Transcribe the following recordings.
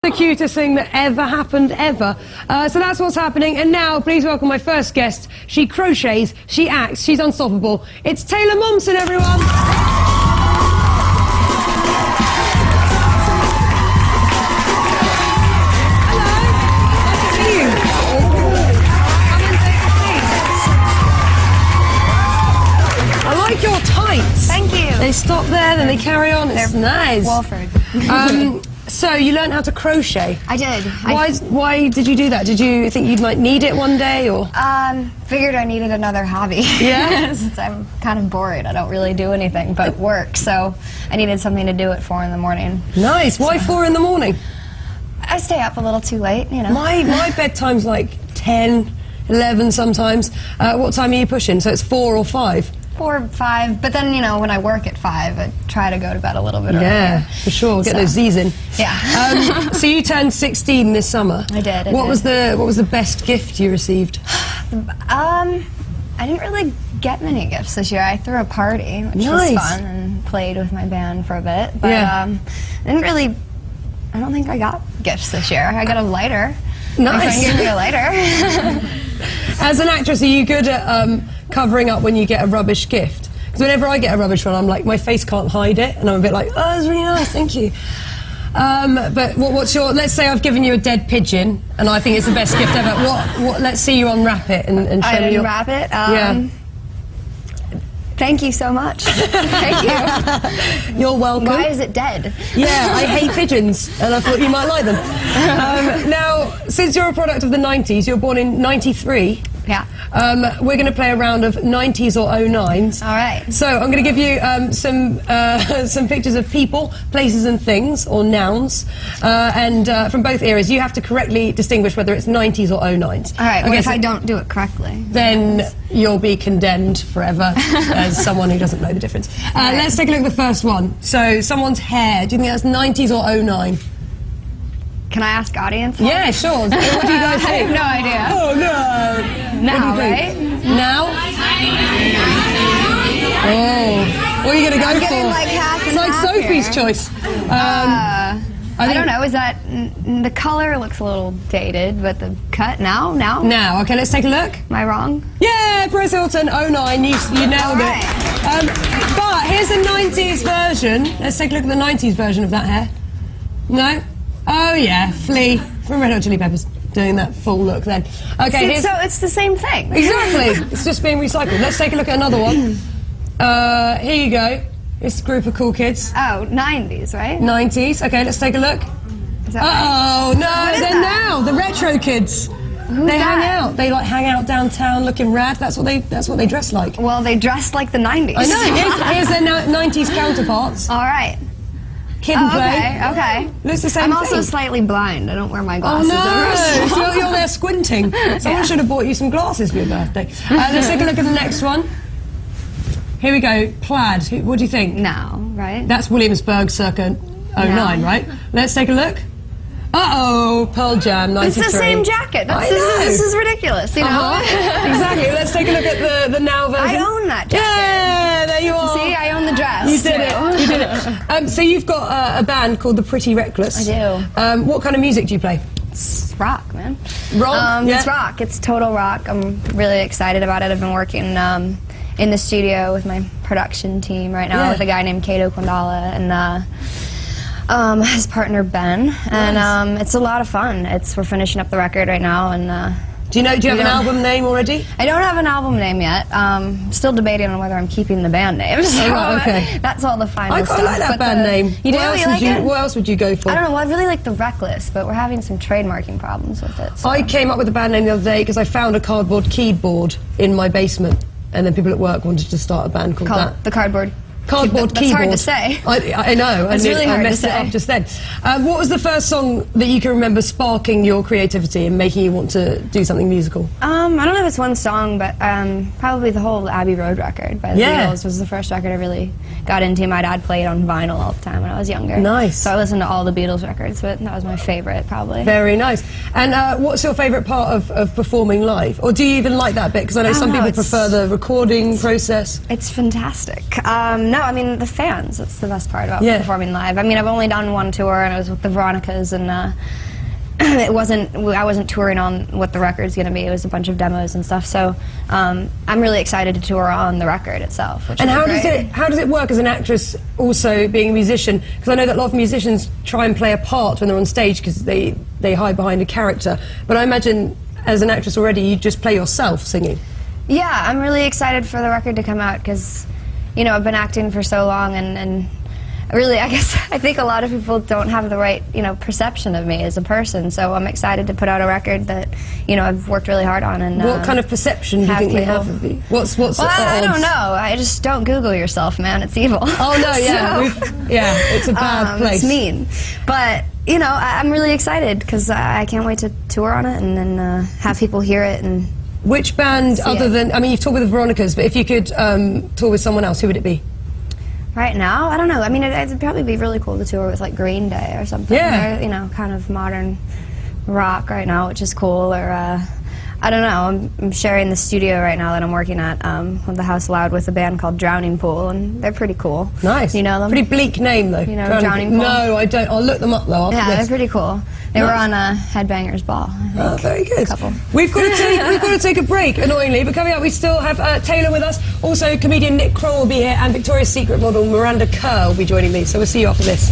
The cutest thing that ever happened, ever. So that's what's happening. And now, please welcome my first guest. She crochets, she acts, she's unstoppable. It's Taylor Momsen, everyone. Hello. Nice to see you. I like your tights. Thank you. They stop there, then they carry on. It's nice. Walford. So you learned how to crochet. I did. Why did you do that? Did you think you might need it one day, or? Figured I needed another hobby. Yeah. Since I'm kind of bored, I don't really do anything but work, so I needed something to do at 4 in the morning. Nice. Why 4 in the morning? I stay up a little too late, you know. My bedtime's like 10, 11 sometimes. What time are you pushing? So it's 4 or 5? 4, 5, but then, you know, when I work at 5, I try to go to bed a little bit earlier. Yeah, for sure. Get those Z's in. Yeah. So you turned 16 this summer. I did. What was the best gift you received? I didn't really get many gifts this year. I threw a party, which was fun, and played with my band for a bit. But I don't think I got gifts this year. I got a lighter. Nice. My friend gave me a lighter. As an actress, are you good at covering up when you get a rubbish gift? Because whenever I get a rubbish one, I'm like, my face can't hide it, and I'm a bit like, oh, that's really nice, thank you. But what's your? Let's say I've given you a dead pigeon, and I think it's the best gift ever. What? Let's see you unwrap it and show me. I unwrap it. Yeah. Thank you so much. Thank you. You're welcome. Why is it dead? Yeah, I hate pigeons, and I thought you might like them. Now, since you're a product of the 90s, you're born in 93. Yeah. We're going to play a round of 90s or 09s. All right. So I'm going to give you some pictures of people, places and things, or nouns, and from both eras. You have to correctly distinguish whether it's 90s or 09s. All right, what if I don't do it correctly? Then you'll be condemned forever as someone who doesn't know the difference. Right. Let's take a look at the first one. So, someone's hair. Do you think that's 90s or 09? Can I ask audience? Yeah, sure. What do you guys I think? have no idea. Oh, no. Now, right? Now? Oh. What are you going to go I'm for? getting like half and It's like half Sophie's here. choice. I don't know. Is that the color looks a little dated, but the cut now? Now, okay, let's take a look. Am I wrong? Yeah, Paris Hilton, 09, you nailed right. it. But here's a 90s version. Let's take a look at the 90s version of that hair. No? Oh yeah, Flea from Red Hot Chili Peppers doing that full look then. Okay, So it's the same thing. Exactly. It's just being recycled. Let's take a look at another one. Here you go. It's a group of cool kids. Oh, 90s, right? 90s. Okay, let's take a look. Is that right? Oh no, What is they're that? now the retro kids. Who's They hang that? out. They like hang out downtown looking rad. That's what they dress like. Well, they dress like the 90s. I know. Here's their 90s counterparts. All right. Kid and play. Okay. Looks the same I'm thing. also slightly blind. I don't wear my Oh glasses ever. no! So you're there squinting. Someone should have bought you some glasses for your birthday. Let's take a look at the next one. Here we go. Plaid. What do you think? No, right? That's Williamsburg circa 09, right? Let's take a look. Uh-oh, Pearl Jam, 93. It's the same jacket. This is ridiculous, you know? Exactly. Let's take a look at the now version. I own that jacket. Yeah, there you are. See, I own the dress. You did it. You did it. So you've got a band called the Pretty Reckless. I do. What kind of music do you play? It's rock, man. Rock? It's rock. It's total rock. I'm really excited about it. I've been working in the studio with my production team right now with a guy named Kato Kondala and his partner Ben, and it's a lot of fun. We're finishing up the record right now, and do you have an album name already? I don't have an album name yet. Still debating on whether I'm keeping the band name. So okay. That's all the final stuff. I like that band name. You do? What else would you go for? I don't know. Well, I really like the Reckless, but we're having some trademarking problems with it. So. I came up with the band name the other day because I found a cardboard keyboard in my basement, and then people at work wanted to start a band called that. The Cardboard Cardboard That's keyboard. hard to say. I know. It's really hard I messed to it say. up just then. What was the first song that you can remember sparking your creativity and making you want to do something musical? I don't know if it's one song, but probably the whole Abbey Road record by the Beatles was the first record I really got into. My dad played on vinyl all the time when I was younger. Nice. So I listened to all the Beatles records, but that was my favorite, probably. Very nice. And what's your favourite part of performing live? Or do you even like that bit? Because I know some people prefer the recording process. It's fantastic. No, No, I mean, the fans. That's the best part about Yeah. performing live. I mean, I've only done one tour, and it was with the Veronicas, and I wasn't touring on what the record's going to be. It was a bunch of demos and stuff. So I'm really excited to tour on the record itself. Which And will how be does great. it work as an actress, also being a musician? Because I know that a lot of musicians try and play a part when they're on stage because they hide behind a character. But I imagine as an actress already, you just play yourself singing. Yeah, I'm really excited for the record to come out because, you know, I've been acting for so long, and really, I think a lot of people don't have the right, you know, perception of me as a person. So I'm excited to put out a record that, you know, I've worked really hard on. And What kind of perception do you think they have of you? What's well, I odds? don't know. I just don't Google yourself, man. It's evil. Oh no, yeah, So, it's a bad place. It's mean, but you know, I'm really excited because I can't wait to tour on it and then have people hear it. And Which band, other than, I mean, you've toured with the Veronicas, but if you could tour with someone else, who would it be? right now, I don't know. I mean, it'd probably be really cool to tour with like Green Day or something. Yeah. Or, you know, kind of modern rock right now, which is cool. Or I don't know. I'm sharing the studio right now that I'm working at with the House Loud with a band called Drowning Pool, and they're pretty cool. Nice. You know them? Pretty bleak name though. You know Drowning Pool? No, I don't. I'll look them up though after Yeah, this. they're pretty cool. They were on Headbangers Ball. I think. Oh, very good. Couple. We've got to take a break, annoyingly, but coming up we still have Taylor with us. Also, comedian Nick Kroll will be here, and Victoria's Secret model Miranda Kerr will be joining me. So we'll see you after this.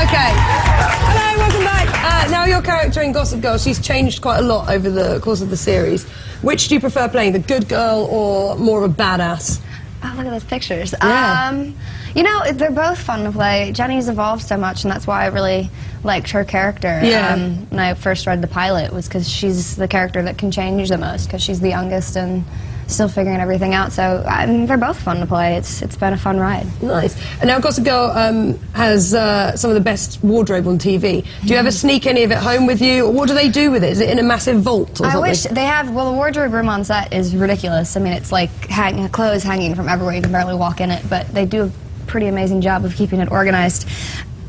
Okay. Hello, welcome back. Now your character in Gossip Girl, she's changed quite a lot over the course of the series. Which do you prefer playing, the good girl or more of a badass? Oh, look at those pictures. Yeah. You know, they're both fun to play. Jenny's evolved so much, and that's why I really liked her character. Yeah. When I first read the pilot, was because she's the character that can change the most, because she's the youngest and still figuring everything out. So they're both fun to play. It's been a fun ride. Nice. And now Gossip Girl has some of the best wardrobe on TV. Do you ever sneak any of it home with you? Or what do they do with it? Is it in a massive vault or something? I wish they have. Well, the wardrobe room on set is ridiculous. I mean, it's like clothes hanging from everywhere. You can barely walk in it, but they do a pretty amazing job of keeping it organized.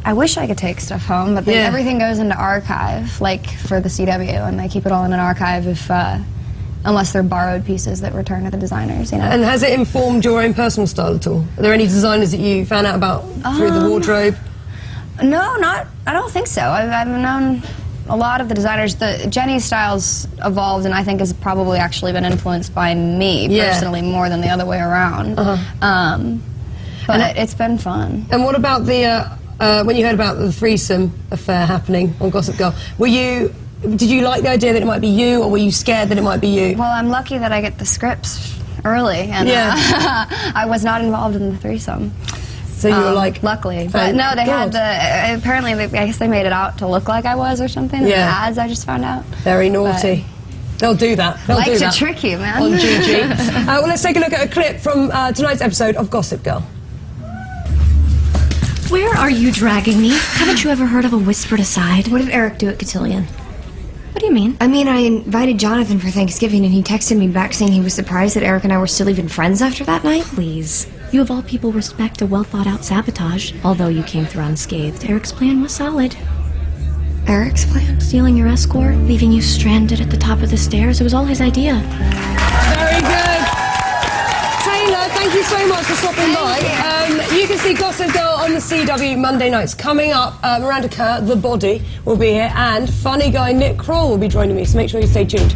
I wish I could take stuff home, but Yeah. everything goes into archive, like for the CW, and they keep it all in an archive if, unless they're borrowed pieces that return to the designers, you know. And has it informed your own personal style at all? Are there any designers that you found out about through the wardrobe? No, I don't think so. I've known a lot of the designers. Jenny's style's evolved, and I think has probably actually been influenced by me personally more than the other way around. But it's been fun. And what about the when you heard about the threesome affair happening on Gossip Girl? Did you like the idea that it might be you, or were you scared that it might be you? Well, I'm lucky that I get the scripts early, and I was not involved in the threesome. So you were like, luckily, but no, they had apparently I guess they made it out to look like I was or something. In the ads, I just found out. Very naughty. They'll do that. They'll do Like that to trick you, man. on GG. Well, let's take a look at a clip from tonight's episode of Gossip Girl. Where are you dragging me? Haven't you ever heard of a whispered aside? What did Eric do at Cotillion? What do you mean? I mean, I invited Jonathan for Thanksgiving, and he texted me back saying he was surprised that Eric and I were still even friends after that night. Please. You of all people respect a well-thought-out sabotage. Although you came through unscathed, Eric's plan was solid. Eric's plan? Stealing your escort, leaving you stranded at the top of the stairs, it was all his idea. Very good. Taylor, thank you so much for stopping by. You can see Gossip Girl on the CW Monday nights. Coming up, Miranda Kerr, The Body, will be here, and funny guy Nick Kroll will be joining me, so make sure you stay tuned.